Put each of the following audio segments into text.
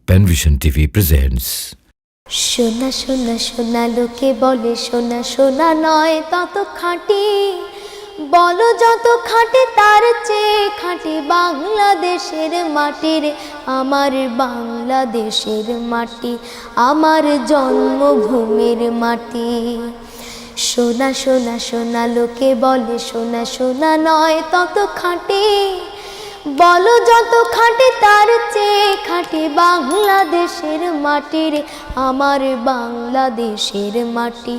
Panvision TV presents. সোনা সোনা সোনা লোকে বলে সোনা সোনা নয় তত খাঁটি, বলো যত খাঁটি তার চেয়ে খাঁটি বাংলাদেশের মাটির, আমার বাংলাদেশের মাটি, আমার জন্মভূমির মাটি। সোনা সোনা সোনা লোকে বলে সোনা সোনা নয় তত খাঁটি, বলো যত খাঁটি তার চেয়ে খাঁটি বাংলাদেশের মাটির, আমার বাংলাদেশের মাটি,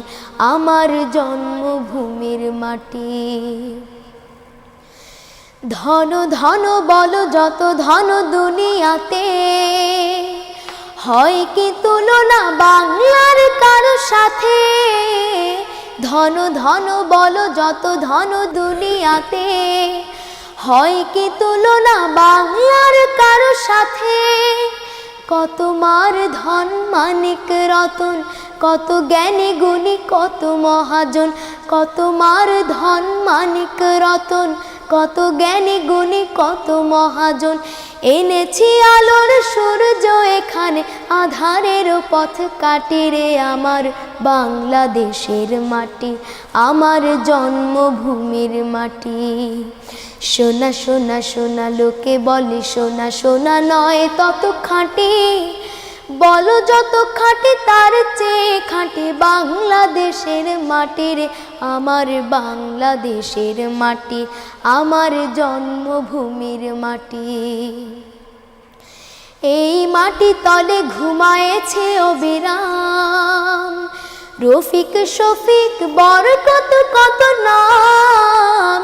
আমার জন্মভূমির মাটি। ধন ধন বলো যত ধন দুনিয়াতে, হয় কি তুলনা বাংলার কারো সাথে? ধন ধন বলো যত ধন দুনিয়াতে, হয় কি তুলনা বাংলার কারো সাথে? কত মার ধন মানিক রতন, কত জ্ঞানী গুণী কত মহাজন, কত মার ধন মানিক রতন, কত জ্ঞানী গুণী কত মহাজন। এনেছি আলোর সূর্য এখানে, আধারের পথ কাটিরে, আমার বাংলাদেশের মাটি, আমার জন্মভূমির মাটি। সোনা সোনা সোনা লোকে বলে সোনা সোনা নয় তত খাঁটি, বলো যত খাঁটি তার চেয়ে খাঁটি বাংলাদেশের মাটির, আমার বাংলাদেশের মাটি, আমার জন্মভূমির মাটি। এই মাটি তলে ঘুমায়েছে অবিরাম রফিক শফিক বরকত কত নাম,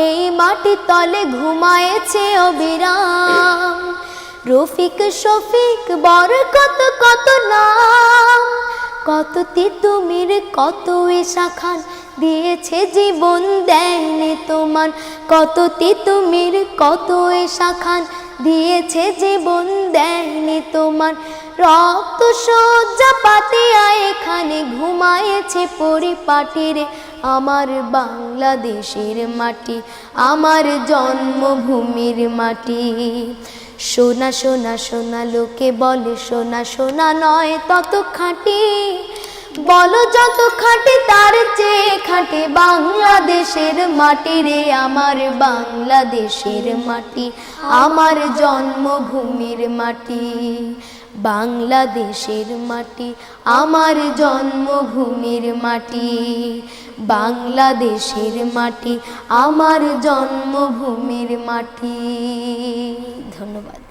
এই মাটি তলে ঘুমায়েছে অবিরাম রফিক শফিক বরকত কত নাম। কত তিতুমির কত ঈশা খান দিয়েছে জীবন দেয়নি তোমার, কত তিতুমির কত ঈশা খান দিয়েছে জীবন দেয়নি তোমার। রক্ত শয্যা পাতিয়া এখানে ঘুমায়েছে পরিপাটিরে, আমার বাংলাদেশের মাটি, আমার জন্মভূমির মাটি। সোনা সোনা সোনা লোকে বলে সোনা সোনা নয় তত খাঁটি, বলো যত খাঁটি তার চেয়ে খাঁটি বাংলাদেশের মাটি রে, আমার বাংলাদেশের মাটি, আমার জন্মভূমির মাটি। বাংলাদেশের মাটি, আমার জন্মভূমির মাটি, বাংলাদেশের মাটি, আমার জন্মভূমির মাটি। ধন্যবাদ।